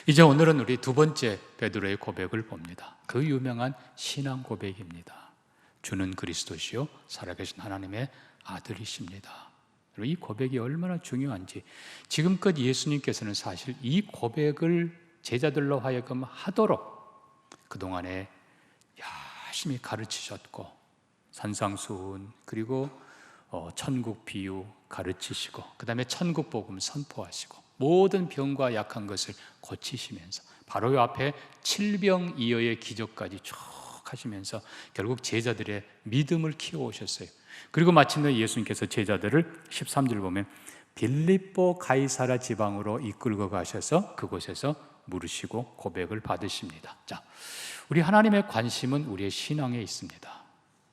이제 오늘은 우리 두 번째 베드로의 고백을 봅니다. 그 유명한 신앙 고백입니다. 주는 그리스도시요 살아계신 하나님의 아들이십니다. 이 고백이 얼마나 중요한지, 지금껏 예수님께서는 사실 이 고백을 제자들로 하여금 하도록 그동안에 열심히 가르치셨고, 산상수훈, 그리고 천국 비유 가르치시고, 그 다음에 천국 복음 선포하시고, 모든 병과 약한 것을 고치시면서 바로 이 앞에 칠병이어의 기적까지 쭉 하시면서 결국 제자들의 믿음을 키워오셨어요. 그리고 마침내 예수님께서 제자들을 13절 보면 빌립보 가이사라 지방으로 이끌고 가셔서 그곳에서 물으시고 고백을 받으십니다. 자, 우리 하나님의 관심은 우리의 신앙에 있습니다.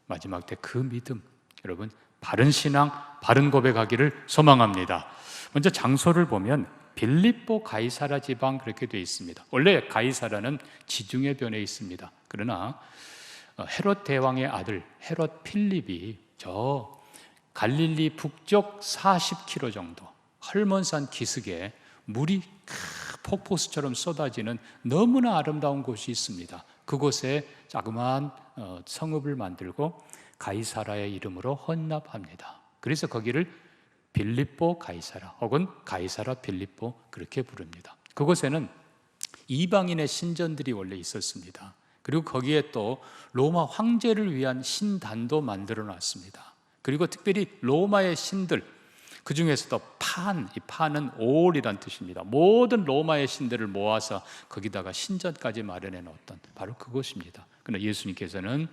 마지막 때 그 믿음, 여러분 바른 신앙, 바른 고백하기를 소망합니다. 먼저 장소를 보면 빌립보 가이사라 지방 그렇게 되어 있습니다. 원래 가이사라는 지중해 변에 있습니다. 그러나 헤롯 대왕의 아들 헤롯 필립이 저 갈릴리 북쪽 40km 정도 헐몬산 기슭에 물이 폭포수처럼 쏟아지는 너무나 아름다운 곳이 있습니다. 그곳에 자그마한 성읍을 만들고 가이사라의 이름으로 헌납합니다. 그래서 거기를 빌립보 가이사라 혹은 가이사라 빌립보 그렇게 부릅니다. 그곳에는 이방인의 신전들이 원래 있었습니다. 그리고 거기에 또 로마 황제를 위한 신단도 만들어 놨습니다. 그리고 특별히 로마의 신들, 그 중에서도 이 판은 올이란 뜻입니다. 모든 로마의 신들을 모아서 거기다가 신전까지 마련해 놓았던 바로 그곳입니다. 그러나 예수님께서는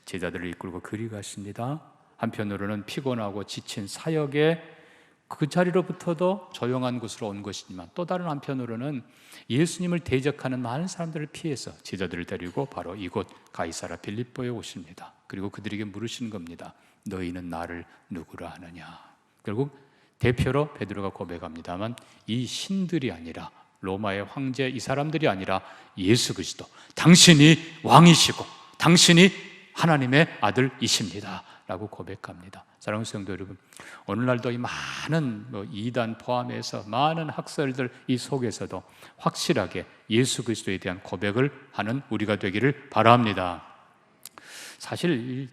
제자들을 이끌고 그리 가십니다. 한편으로는 피곤하고 지친 사역에 그 자리로부터도 조용한 곳으로 온 것이지만, 또 다른 한편으로는 예수님을 대적하는 많은 사람들을 피해서 제자들을 데리고 바로 이곳 가이사라 빌립보에 오십니다. 그리고 그들에게 물으시는 겁니다. 너희는 나를 누구라 하느냐? 결국 대표로 베드로가 고백합니다만, 이 신들이 아니라 로마의 황제 이 사람들이 아니라 예수 그리스도, 당신이 왕이시고 당신이 하나님의 아들이십니다 라고 고백합니다. 사랑하는 성도 여러분, 오늘날도 이 많은 이단 포함해서 많은 학설들 이 속에서도 확실하게 예수 그리스도에 대한 고백을 하는 우리가 되기를 바랍니다. 사실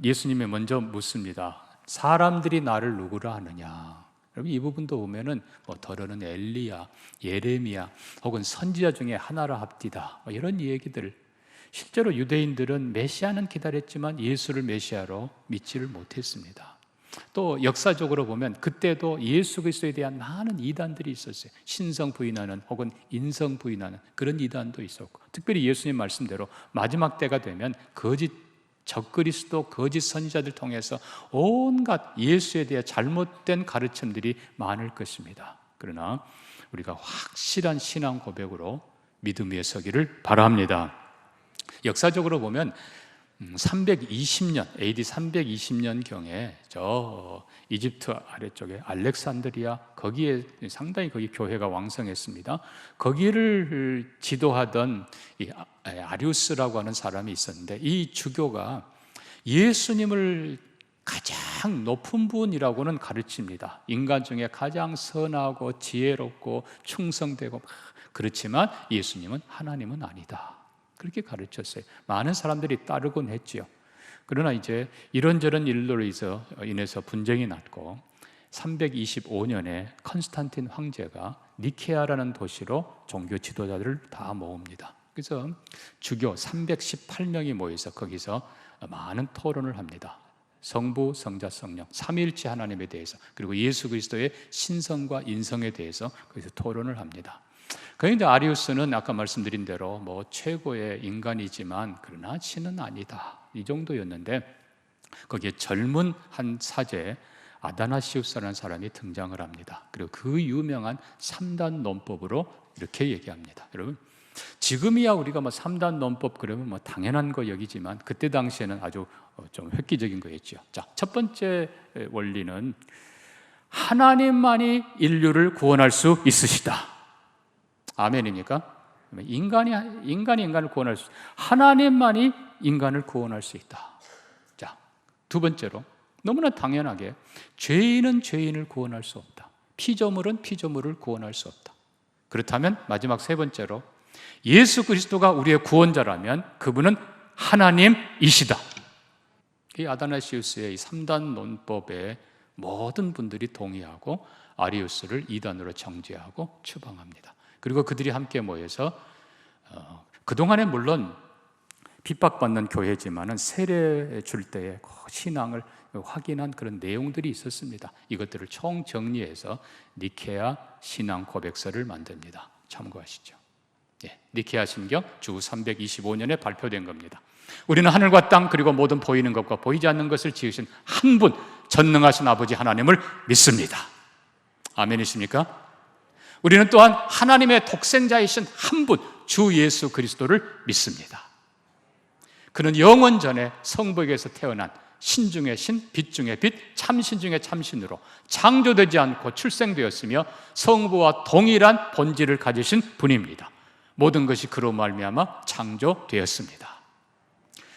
예수님이 먼저 묻습니다. 사람들이 나를 누구라 하느냐? 여러분 이 부분도 보면은 더러는 엘리야, 예레미야 혹은 선지자 중에 하나라 합디다 이런 얘기들. 실제로 유대인들은 메시아는 기다렸지만 예수를 메시아로 믿지를 못했습니다. 또 역사적으로 보면 그때도 예수 그리스도에 대한 많은 이단들이 있었어요. 신성 부인하는 혹은 인성 부인하는 그런 이단도 있었고, 특별히 예수님 말씀대로 마지막 때가 되면 거짓 적그리스도, 거짓 선지자들 통해서 온갖 예수에 대해 잘못된 가르침들이 많을 것입니다. 그러나 우리가 확실한 신앙 고백으로 믿음 위에 서기를 바랍니다. 역사적으로 보면 320년, AD 320년경에 저 이집트 아래쪽에 알렉산드리아, 거기에 상당히 거기 교회가 왕성했습니다. 거기를 지도하던 이 아리우스라고 하는 사람이 있었는데, 이 주교가 예수님을 가장 높은 분이라고는 가르칩니다. 인간 중에 가장 선하고 지혜롭고 충성되고, 그렇지만 예수님은 하나님은 아니다, 그렇게 가르쳤어요. 많은 사람들이 따르곤 했지요. 그러나 이제 이런저런 일로 인해서 분쟁이 났고 325년에 컨스탄틴 황제가 니케아라는 도시로 종교 지도자들을 다 모읍니다. 그래서 주교 318명이 모여서 거기서 많은 토론을 합니다. 성부, 성자, 성령, 삼위일체 하나님에 대해서, 그리고 예수 그리스도의 신성과 인성에 대해서 거기서 토론을 합니다. 그런데 아리우스는 아까 말씀드린 대로 최고의 인간이지만 그러나 신은 아니다, 이 정도였는데, 거기에 젊은 한 사제 아다나시우스라는 사람이 등장을 합니다. 그리고 그 유명한 3단 논법으로 이렇게 얘기합니다. 여러분 지금이야 우리가 3단 논법 그러면 당연한 거 여기지만 그때 당시에는 아주 좀 획기적인 거였죠. 자, 첫 번째 원리는 하나님만이 인류를 구원할 수 있으시다. 아멘입니까? 인간이 인간을 구원할 수, 하나님만이 인간을 구원할 수 있다. 자, 두 번째로 너무나 당연하게 죄인은 죄인을 구원할 수 없다. 피조물은 피조물을 구원할 수 없다. 그렇다면 마지막 세 번째로 예수 그리스도가 우리의 구원자라면 그분은 하나님이시다. 이 아다나시우스의 이 3단 논법에 모든 분들이 동의하고 아리우스를 이단으로 정죄하고 추방합니다. 그리고 그들이 함께 모여서 그동안에 물론 핍박받는 교회지만은 세례 줄 때의 신앙을 확인한 그런 내용들이 있었습니다. 이것들을 총정리해서 니케아 신앙 고백서를 만듭니다. 참고하시죠. 니케아 신경 주 325년에 발표된 겁니다. 우리는 하늘과 땅 그리고 모든 보이는 것과 보이지 않는 것을 지으신 한 분 전능하신 아버지 하나님을 믿습니다. 아멘이십니까? 우리는 또한 하나님의 독생자이신 한 분 주 예수 그리스도를 믿습니다. 그는 영원 전에 성부에게서 태어난 신 중의 신, 빛 중의 빛, 참신 중의 참신으로 창조되지 않고 출생되었으며 성부와 동일한 본질을 가지신 분입니다. 모든 것이 그로 말미암아 창조되었습니다.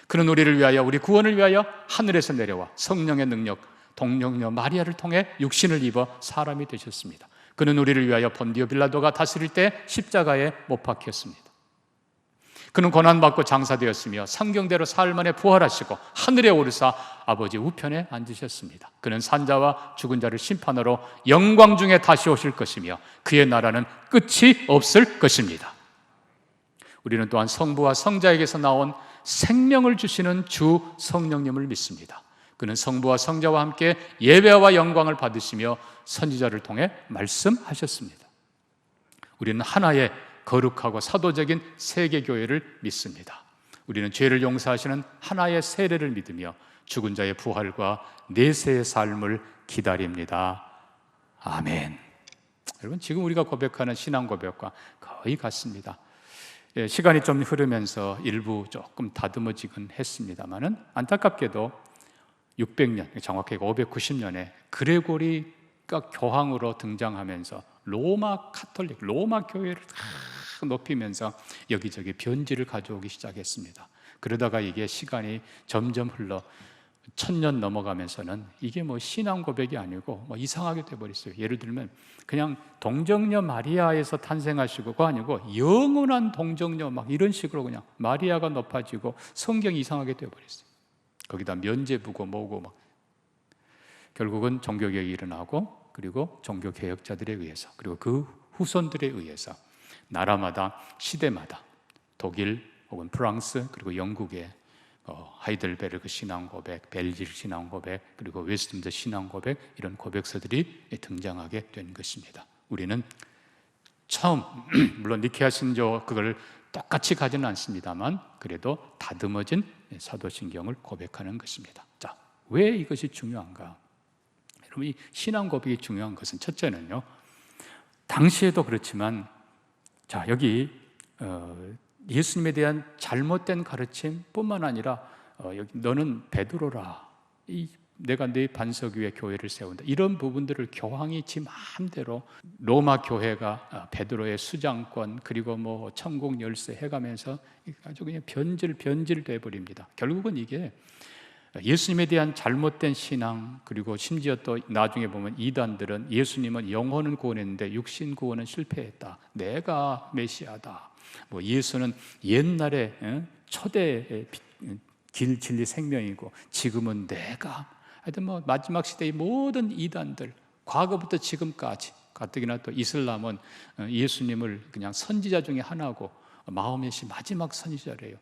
그는 우리를 위하여, 우리 구원을 위하여 하늘에서 내려와 성령의 능력, 동령녀 마리아를 통해 육신을 입어 사람이 되셨습니다. 그는 우리를 위하여 본디오 빌라도가 다스릴 때 십자가에 못 박혔습니다. 그는 고난받고 장사되었으며 성경대로 사흘 만에 부활하시고 하늘에 오르사 아버지 우편에 앉으셨습니다. 그는 산자와 죽은 자를 심판하러 영광 중에 다시 오실 것이며 그의 나라는 끝이 없을 것입니다. 우리는 또한 성부와 성자에게서 나온 생명을 주시는 주 성령님을 믿습니다. 그는 성부와 성자와 함께 예배와 영광을 받으시며 선지자를 통해 말씀하셨습니다. 우리는 하나의 거룩하고 사도적인 세계교회를 믿습니다. 우리는 죄를 용서하시는 하나의 세례를 믿으며 죽은 자의 부활과 내세의 삶을 기다립니다. 아멘. 여러분, 지금 우리가 고백하는 신앙 고백과 거의 같습니다. 시간이 좀 흐르면서 일부 조금 다듬어지긴 했습니다만은 안타깝게도 600년, 정확하게 590년에 그레고리가 교황으로 등장하면서 로마 카톨릭, 로마 교회를 높이면서 여기저기 변질을 가져오기 시작했습니다. 그러다가 이게 시간이 점점 흘러 1000년 넘어가면서는 이게 뭐 신앙 고백이 아니고 뭐 이상하게 돼버렸어요. 예를 들면 그냥 동정녀 마리아에서 탄생하시고가 아니고 영원한 동정녀 막 이런 식으로 그냥 마리아가 높아지고 성경이 이상하게 돼버렸어요. 거기다 면죄부고 뭐고 막 결국은 종교개혁이 일어나고 그리고 종교개혁자들에 의해서 그리고 그 후손들에 의해서 나라마다 시대마다 독일 혹은 프랑스 그리고 영국의 하이델베르그 신앙 고백, 벨질 신앙 고백 그리고 웨스트민스터 신앙 고백 이런 고백서들이 등장하게 된 것입니다. 우리는 처음 물론 니케아 신조 그걸 똑같이 가지는 않습니다만 그래도 다듬어진 사도신경을 고백하는 것입니다. 자, 왜 이것이 중요한가? 여러분, 이 신앙 고백이 중요한 것은 첫째는요, 당시에도 그렇지만 자, 여기 예수님에 대한 잘못된 가르침뿐만 아니라 여기 너는 베드로라, 내가 네 반석 위에 교회를 세운다, 이런 부분들을 교황이 지 마음대로 로마 교회가 베드로의 수장권 그리고 뭐 천국 열쇠 해가면서 아주 그냥 변질돼 버립니다. 결국은 이게 예수님에 대한 잘못된 신앙 그리고 심지어 또 나중에 보면 이단들은 예수님은 영혼은 구원했는데 육신 구원은 실패했다, 내가 메시아다, 뭐 예수는 옛날에 초대 길 진리 생명이고 지금은 내가, 하여튼 뭐 마지막 시대의 모든 이단들 과거부터 지금까지 가뜩이나 또 이슬람은 예수님을 그냥 선지자 중에 하나고 마호멧이 마지막 선지자래요.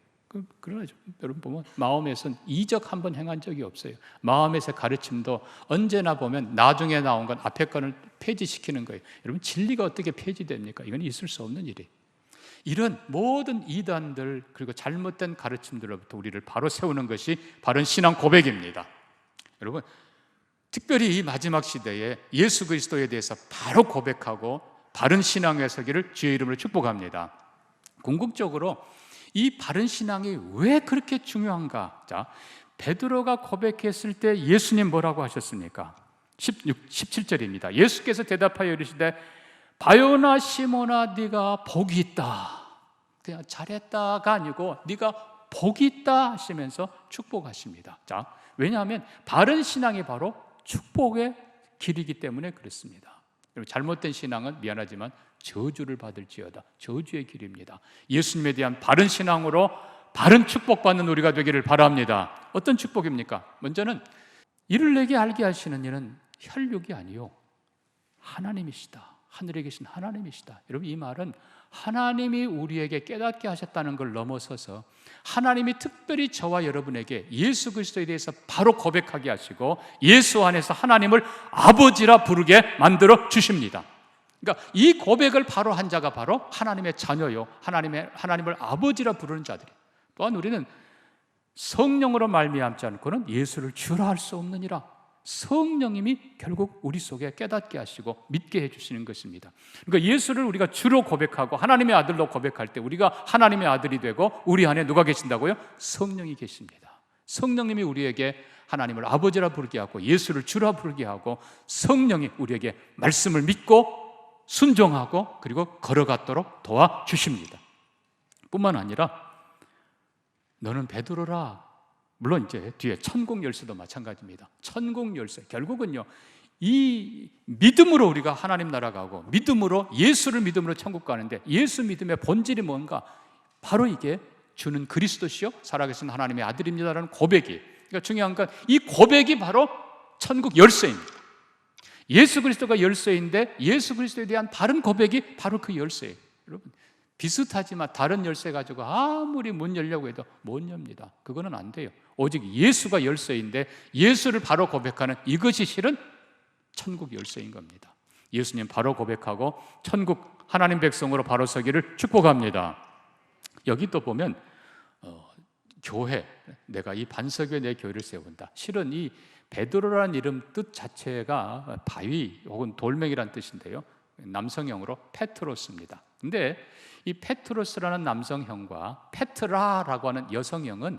그러나 여러분 보면 마호멧은 이적 한 번 행한 적이 없어요. 마호멧의 가르침도 언제나 보면 나중에 나온 건 앞에 거를 폐지시키는 거예요. 여러분, 진리가 어떻게 폐지됩니까? 이건 있을 수 없는 일이에요. 이런 모든 이단들 그리고 잘못된 가르침들로부터 우리를 바로 세우는 것이 바른 신앙 고백입니다. 여러분, 특별히 이 마지막 시대에 예수 그리스도에 대해서 바로 고백하고 바른 신앙에 서기를 주의 이름으로 축복합니다. 궁극적으로 이 바른 신앙이 왜 그렇게 중요한가? 자, 베드로가 고백했을 때 예수님 뭐라고 하셨습니까? 17절입니다. 예수께서 대답하여 이르시되 바요나 시몬아 네가 복이 있다. 그냥 잘했다가 아니고 네가 복이 있다 하시면서 축복하십니다. 자, 왜냐하면 바른 신앙이 바로 축복의 길이기 때문에 그렇습니다. 잘못된 신앙은 미안하지만 저주를 받을지어다. 저주의 길입니다. 예수님에 대한 바른 신앙으로 바른 축복받는 우리가 되기를 바랍니다. 어떤 축복입니까? 먼저는 이를 내게 알게 하시는 이는 혈육이 아니요 하나님이시다. 하늘에 계신 하나님이시다. 여러분, 이 말은 하나님이 우리에게 깨닫게 하셨다는 걸 넘어서서 하나님이 특별히 저와 여러분에게 예수 그리스도에 대해서 바로 고백하게 하시고 예수 안에서 하나님을 아버지라 부르게 만들어 주십니다. 그러니까 이 고백을 바로 한 자가 바로 하나님의 자녀요, 하나님을 아버지라 부르는 자들이. 또한 우리는 성령으로 말미암지 않고는 예수를 주라 할 수 없느니라. 성령님이 결국 우리 속에 깨닫게 하시고 믿게 해주시는 것입니다. 그러니까 예수를 우리가 주로 고백하고 하나님의 아들로 고백할 때 우리가 하나님의 아들이 되고 우리 안에 누가 계신다고요? 성령이 계십니다. 성령님이 우리에게 하나님을 아버지라 부르게 하고 예수를 주라 부르게 하고 성령이 우리에게 말씀을 믿고 순종하고 그리고 걸어갔도록 도와주십니다. 뿐만 아니라 너는 베드로라. 물론 이제 뒤에 천국 열쇠도 마찬가지입니다. 천국 열쇠 결국은요, 이 믿음으로 우리가 하나님 나라 가고 믿음으로 예수를 믿음으로 천국 가는데 예수 믿음의 본질이 뭔가? 바로 이게 주는 그리스도시요 살아계신 하나님의 아들입니다라는 고백이. 그러니까 중요한 건 이 고백이 바로 천국 열쇠입니다. 예수 그리스도가 열쇠인데 예수 그리스도에 대한 바른 고백이 바로 그 열쇠예요. 여러분, 비슷하지만 다른 열쇠 가지고 아무리 문 열려고 해도 못 엽니다. 그거는 안 돼요. 오직 예수가 열쇠인데 예수를 바로 고백하는 이것이 실은 천국 열쇠인 겁니다. 예수님 바로 고백하고 천국 하나님 백성으로 바로 서기를 축복합니다. 여기 또 보면 교회, 내가 이 반석에 내 교회를 세운다. 실은 이 베드로라는 이름 뜻 자체가 바위 혹은 돌멩이란 뜻인데요, 남성형으로 페트로스입니다. 근데 이 페트로스라는 남성형과 페트라라고 하는 여성형은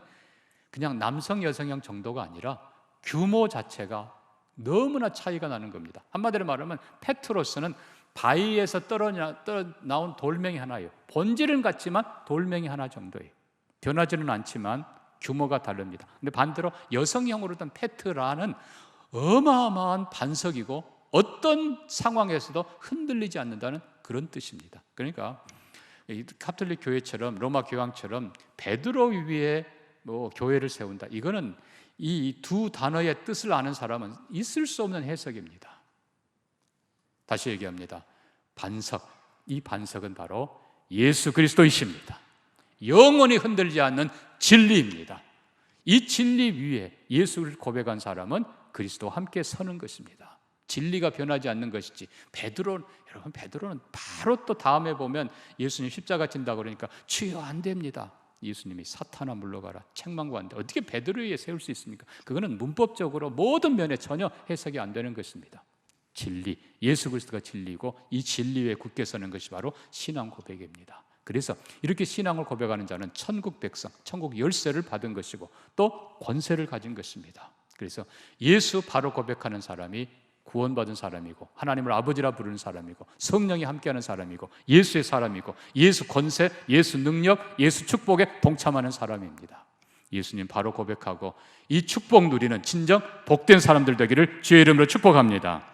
그냥 남성 여성형 정도가 아니라 규모 자체가 너무나 차이가 나는 겁니다. 한마디로 말하면 페트로스는 바위에서 나온 돌멩이 하나예요. 본질은 같지만 돌멩이 하나 정도예요. 변하지는 않지만 규모가 다릅니다. 근데 반대로 여성형으로 된 페트라는 어마어마한 반석이고 어떤 상황에서도 흔들리지 않는다는 그런 뜻입니다. 그러니까 카톨릭 교회처럼 로마 교황처럼 베드로 위에 교회를 세운다. 이거는 이 두 단어의 뜻을 아는 사람은 있을 수 없는 해석입니다. 다시 얘기합니다. 반석, 이 반석은 바로 예수 그리스도이십니다. 영원히 흔들리지 않는 진리입니다. 이 진리 위에 예수를 고백한 사람은 그리스도와 함께 서는 것입니다. 진리가 변하지 않는 것이지. 여러분, 베드로는 바로 또 다음에 보면 예수님 십자가 진다고 그러니까 주여 안 됩니다. 예수님이 사탄아 물러가라, 책망과 어떻게 베드로 위에 세울 수 있습니까? 그거는 문법적으로 모든 면에 전혀 해석이 안 되는 것입니다. 진리, 예수 그리스도가 진리고 이 진리 위에 굳게 서는 것이 바로 신앙 고백입니다. 그래서 이렇게 신앙을 고백하는 자는 천국 백성, 천국 열쇠를 받은 것이고 또 권세를 가진 것입니다. 그래서 예수 바로 고백하는 사람이 구원받은 사람이고 하나님을 아버지라 부르는 사람이고 성령이 함께하는 사람이고 예수의 사람이고 예수 권세, 예수 능력, 예수 축복에 동참하는 사람입니다. 예수님 바로 고백하고 이 축복 누리는 진정 복된 사람들 되기를 주의 이름으로 축복합니다.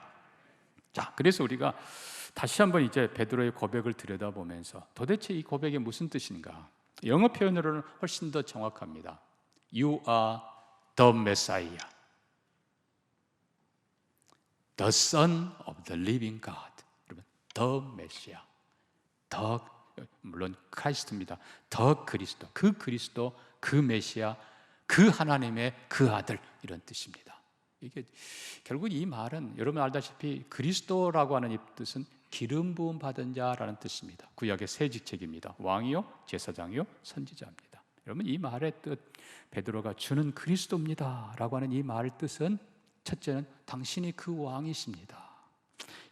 자, 그래서 우리가 다시 한번 이제 베드로의 고백을 들여다보면서 도대체 이 고백이 무슨 뜻인가? 영어 표현으로는 훨씬 더 정확합니다. You are the Messiah, the Son of the Living God. 여러분, the Messiah, 물론 크라이스트입니다. the 그리스도, 그 그리스도, 그 메시아, 그 하나님의 그 아들, 이런 뜻입니다. 이게 결국 이 말은 여러분 알다시피 그리스도라고 하는 이 뜻은 기름 부음 받은 자라는 뜻입니다. 구약의 세 직책입니다. 왕이요, 제사장이요, 선지자입니다. 여러분, 이 말의 뜻, 베드로가 주는 그리스도입니다라고 하는 이 말의 뜻은 첫째는 당신이 그 왕이십니다.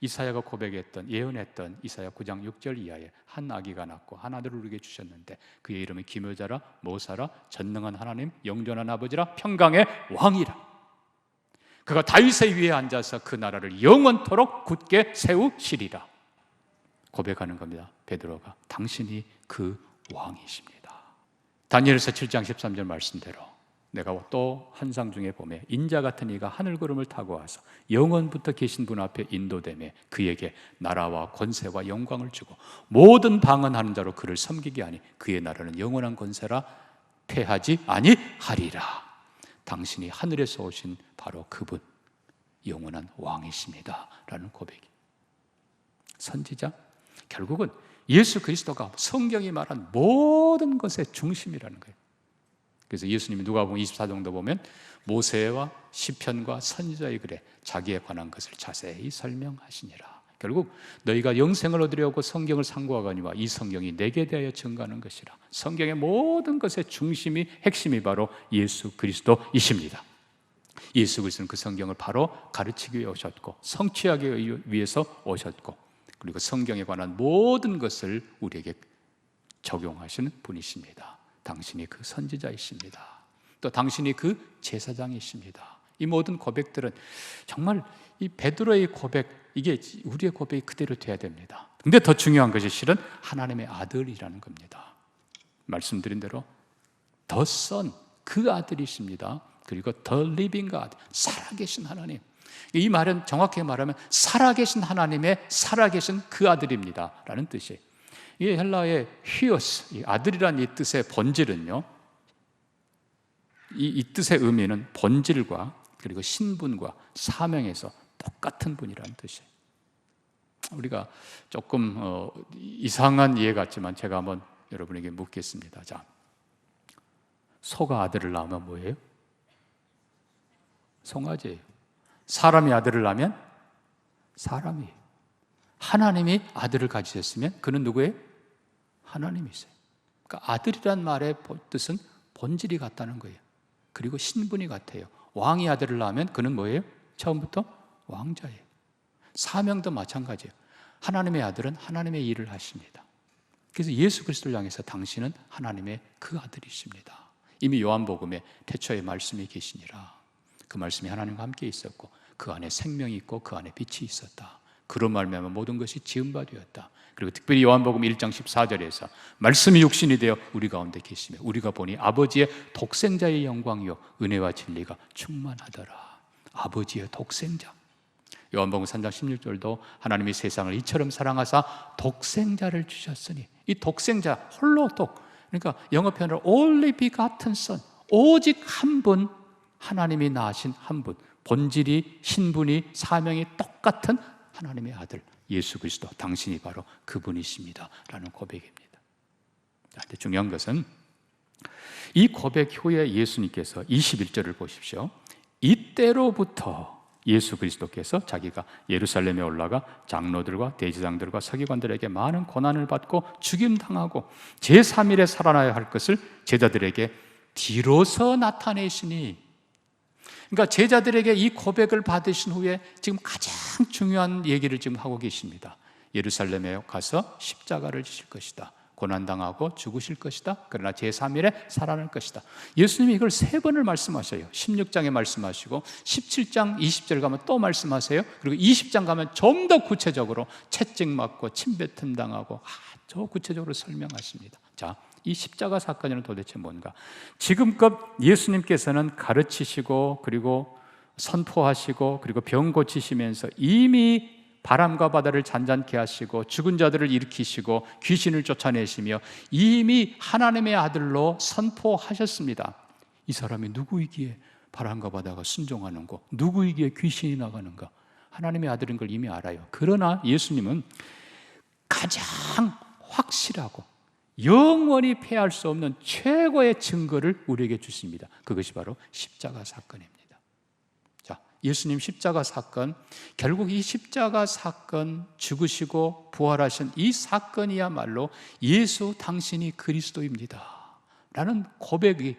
이사야가 고백했던, 예언했던 이사야 9장 6절 이하에 한 아기가 낳고 한 아들을 우리에게 주셨는데 그의 이름이 기묘자라, 모사라, 전능한 하나님, 영존한 아버지라, 평강의 왕이라. 그가 다윗의 위에 앉아서 그 나라를 영원토록 굳게 세우시리라. 고백하는 겁니다. 베드로가 당신이 그 왕이십니다. 다니엘서 7장 13절 말씀대로 내가 또 환상 중에 보매 인자 같은 이가 하늘구름을 타고 와서 영원부터 계신 분 앞에 인도되매 그에게 나라와 권세와 영광을 주고 모든 방언하는 자로 그를 섬기게 하니 그의 나라는 영원한 권세라 패하지 아니하리라. 당신이 하늘에서 오신 바로 그분, 영원한 왕이십니다 라는 고백이. 선지자, 결국은 예수 그리스도가 성경이 말한 모든 것의 중심이라는 거예요. 그래서 예수님이 누가복음 24장도 보면 모세와 시편과 선지자의 글에 자기에 관한 것을 자세히 설명하시니라. 결국 너희가 영생을 얻으려고 성경을 상고하거니와 이 성경이 내게 대하여 증거하는 것이라. 성경의 모든 것의 중심이, 핵심이 바로 예수 그리스도이십니다. 예수 그리스도는 그 성경을 바로 가르치기 위해 오셨고 성취하기 위해서 오셨고 그리고 성경에 관한 모든 것을 우리에게 적용하시는 분이십니다. 당신이 그 선지자이십니다. 또 당신이 그 제사장이십니다. 이 모든 고백들은 정말 이 베드로의 고백, 이게 우리의 고백이 그대로 돼야 됩니다. 근데 더 중요한 것이 실은 하나님의 아들이라는 겁니다. 말씀드린 대로 The Son, 그 아들이십니다. 그리고 The Living God, 살아계신 하나님. 이 말은 정확히 말하면 살아계신 하나님의 살아계신 그 아들입니다 라는 뜻이에요. 이 헬라의 히오스, 이 아들이란 이 뜻의 본질은요, 이 뜻의 의미는 본질과 그리고 신분과 사명에서 똑같은 분이라는 뜻이에요. 우리가 조금 이상한 이해 같지만 제가 한번 여러분에게 묻겠습니다. 자, 소가 아들을 낳으면 뭐예요? 송아지예요. 사람이 아들을 낳으면 사람이에요. 하나님이 아들을 가지셨으면 그는 누구예요? 하나님이세요. 그러니까 아들이란 말의 뜻은 본질이 같다는 거예요. 그리고 신분이 같아요. 왕이 아들을 낳으면 그는 뭐예요? 처음부터 왕자예요. 사명도 마찬가지예요. 하나님의 아들은 하나님의 일을 하십니다. 그래서 예수 그리스도를 향해서 당신은 하나님의 그 아들이십니다. 이미 요한복음에 태초에 말씀이 계시니라. 그 말씀이 하나님과 함께 있었고 그 안에 생명이 있고 그 안에 빛이 있었다. 그로 말미암아 모든 것이 지은 바 되었다. 그리고 특별히 요한복음 1장 14절에서 말씀이 육신이 되어 우리 가운데 계시며 우리가 보니 아버지의 독생자의 영광이요 은혜와 진리가 충만하더라. 아버지의 독생자. 요한복음 3장 16절도 하나님이 세상을 이처럼 사랑하사 독생자를 주셨으니, 이 독생자 홀로 독, 그러니까 영어 표현으로 only begotten son, 오직 한 분, 하나님이 낳으신 한 분, 본질이, 신분이, 사명이 똑같은 하나님의 아들 예수 그리스도, 당신이 바로 그분이십니다 라는 고백입니다. 그런데 중요한 것은 이 고백 후에 예수님께서 21절을 보십시오. 이때로부터 예수 그리스도께서 자기가 예루살렘에 올라가 장로들과 대제사장들과 서기관들에게 많은 고난을 받고 죽임당하고 제3일에 살아나야 할 것을 제자들에게 뒤로서 나타내시니, 그러니까 제자들에게 이 고백을 받으신 후에 지금 가장 중요한 얘기를 지금 하고 계십니다. 예루살렘에 가서 십자가를 지실 것이다. 고난당하고 죽으실 것이다. 그러나 제3일에 살아날 것이다. 예수님이 이걸 3번을 말씀하셔요. 16장에 말씀하시고 17장 20절 가면 또 말씀하세요. 그리고 20장 가면 좀 더 구체적으로 채찍 맞고 침뱉음 당하고 아주 구체적으로 설명하십니다. 자, 이 십자가 사건은 도대체 뭔가? 지금껏 예수님께서는 가르치시고 그리고 선포하시고 그리고 병 고치시면서 이미 바람과 바다를 잔잔케 하시고 죽은 자들을 일으키시고 귀신을 쫓아내시며 이미 하나님의 아들로 선포하셨습니다. 이 사람이 누구이기에 바람과 바다가 순종하는가? 누구이기에 귀신이 나가는가? 하나님의 아들인 걸 이미 알아요. 그러나 예수님은 가장 확실하고 영원히 패할 수 없는 최고의 증거를 우리에게 주십니다. 그것이 바로 십자가 사건입니다. 자, 예수님 십자가 사건, 결국 이 십자가 사건, 죽으시고 부활하신 이 사건이야말로 예수 당신이 그리스도입니다 라는 고백이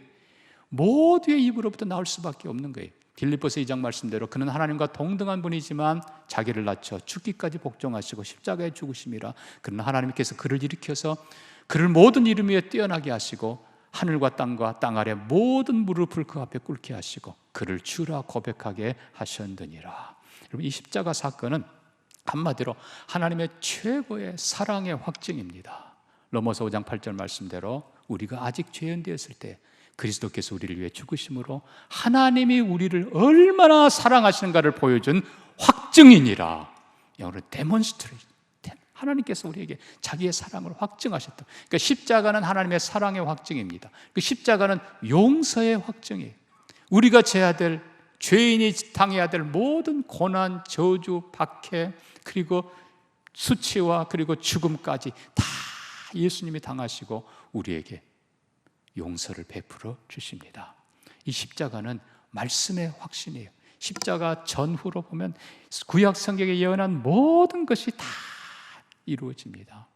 모두의 입으로부터 나올 수밖에 없는 거예요. 빌립보서 2장 말씀대로 그는 하나님과 동등한 분이지만 자기를 낮춰 죽기까지 복종하시고 십자가에 죽으심이라. 그러나 하나님께서 그를 일으켜서 그를 모든 이름 위에 뛰어나게 하시고 하늘과 땅과 땅 아래 모든 무릎을 그 앞에 꿇게 하시고 그를 주라 고백하게 하셨느니라. 여러분, 이 십자가 사건은 한마디로 하나님의 최고의 사랑의 확증입니다. 로마서 5장 8절 말씀대로 우리가 아직 죄인 되었을 때 그리스도께서 우리를 위해 죽으심으로 하나님이 우리를 얼마나 사랑하시는가를 보여준 확증이니라. 영어로 데몬스트레이션. 하나님께서 우리에게 자기의 사랑을 확증하셨다. 그러니까 십자가는 하나님의 사랑의 확증입니다. 그 십자가는 용서의 확증이에요. 우리가 져야 될, 죄인이 당해야 될 모든 고난, 저주, 박해, 그리고 수치와 그리고 죽음까지 다 예수님이 당하시고 우리에게 용서를 베풀어 주십니다. 이 십자가는 말씀의 확신이에요. 십자가 전후로 보면 구약 성경에 예언한 모든 것이 다 이루어집니다.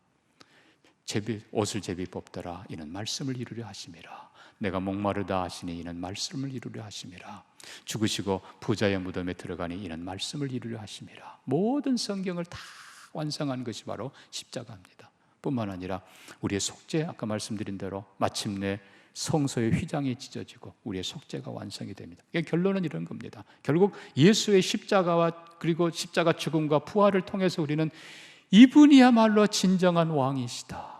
옷을 제비 뽑더라 이는 말씀을 이루려 하심이라. 내가 목마르다 하시니 이는 말씀을 이루려 하심이라. 죽으시고 부자의 무덤에 들어가니 이는 말씀을 이루려 하심이라. 모든 성경을 다 완성한 것이 바로 십자가입니다. 뿐만 아니라 우리의 속죄, 아까 말씀드린 대로 마침내 성소의 휘장이 찢어지고 우리의 속죄가 완성이 됩니다. 결론은 이런 겁니다. 결국 예수의 십자가와 그리고 십자가 죽음과 부활을 통해서 우리는 이분이야말로 진정한 왕이시다.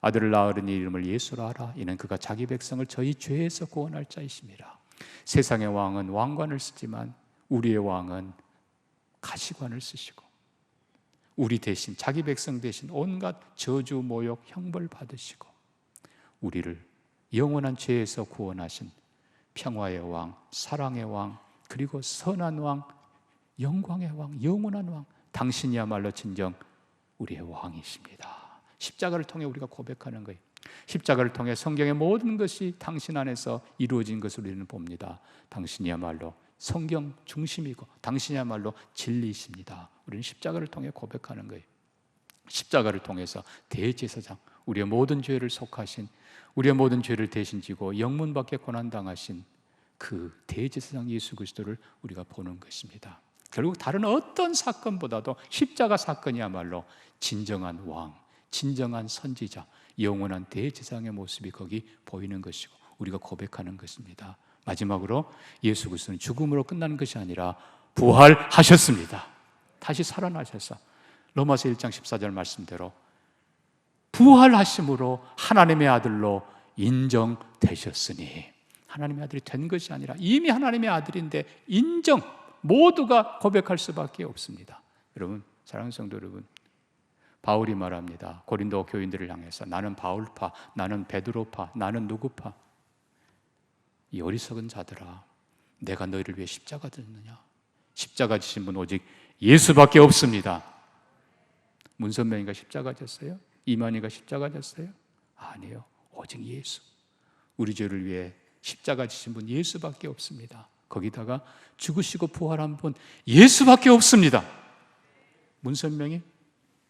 아들을 낳으리니 이름을 예수라 하라. 이는 그가 자기 백성을 저희 죄에서 구원할 자이심이라. 세상의 왕은 왕관을 쓰지만 우리의 왕은 가시관을 쓰시고 우리 대신, 자기 백성 대신 온갖 저주, 모욕, 형벌 받으시고 우리를 영원한 죄에서 구원하신 평화의 왕, 사랑의 왕, 그리고 선한 왕, 영광의 왕, 영원한 왕, 당신이야말로 진정 우리의 왕이십니다. 십자가를 통해 우리가 고백하는 거예요. 십자가를 통해 성경의 모든 것이 당신 안에서 이루어진 것을 우리는 봅니다. 당신이야말로 성경 중심이고 당신이야말로 진리이십니다. 우리는 십자가를 통해 고백하는 거예요. 십자가를 통해서 대제사장, 우리의 모든 죄를 속하신, 우리의 모든 죄를 대신 지고 영문 밖에 고난당하신 그 대제사장 예수 그리스도를 우리가 보는 것입니다. 결국 다른 어떤 사건보다도 십자가 사건이야말로 진정한 왕, 진정한 선지자, 영원한 대제사장의 모습이 거기 보이는 것이고 우리가 고백하는 것입니다. 마지막으로 예수 그리스도는 죽음으로 끝나는 것이 아니라 부활하셨습니다. 다시 살아나셔서 로마서 1장 14절 말씀대로 부활하심으로 하나님의 아들로 인정되셨으니, 하나님의 아들이 된 것이 아니라 이미 하나님의 아들인데 인정, 모두가 고백할 수밖에 없습니다. 여러분, 사랑하는 성도 여러분, 바울이 말합니다. 고린도 교인들을 향해서 나는 바울파, 나는 베드로파, 나는 누구파? 이 어리석은 자들아, 내가 너희를 위해 십자가 졌느냐? 십자가 지신 분 오직 예수밖에 없습니다. 문선명이가 십자가 졌어요? 이만희가 십자가 졌어요? 아니에요. 오직 예수. 우리 죄를 위해 십자가 지신 분 예수밖에 없습니다. 거기다가 죽으시고 부활한 분 예수밖에 없습니다. 문선명이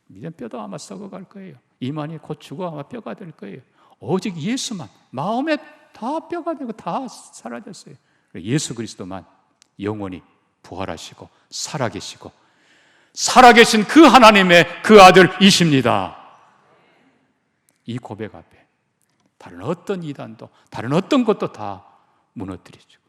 이제 뼈도 아마 썩어갈 거예요. 이만희 곧 죽어 아마 뼈가 될 거예요. 오직 예수만, 마음에 다 뼈가 되고 다 사라졌어요. 예수 그리스도만 영원히 부활하시고 살아계시고 살아계신 그 하나님의 그 아들이십니다. 이 고백 앞에 다른 어떤 이단도 다른 어떤 것도 다 무너뜨려주고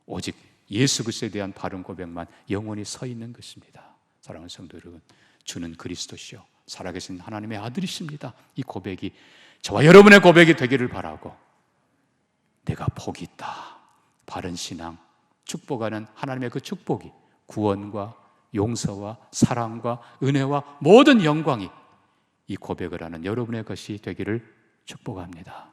오직 예수 그리스도에 대한 바른 고백만 영원히 서 있는 것입니다. 사랑하는 성도 여러분, 주는 그리스도시요 살아계신 하나님의 아들이십니다. 이 고백이 저와 여러분의 고백이 되기를 바라고, 내가 복이 있다, 바른 신앙, 축복하는 하나님의 그 축복이 구원과 용서와 사랑과 은혜와 모든 영광이 이 고백을 하는 여러분의 것이 되기를 축복합니다.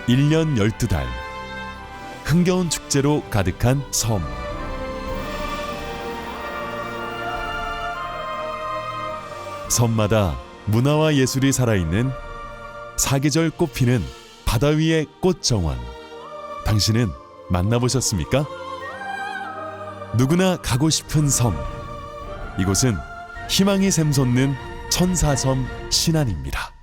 일 년 12달 흥겨운 축제로 가득한 섬. 섬마다 문화와 예술이 살아있는 사계절 꽃피는 바다 위의 꽃정원. 당신은 만나보셨습니까? 누구나 가고 싶은 섬. 이곳은 희망이 샘솟는 천사섬 신안입니다.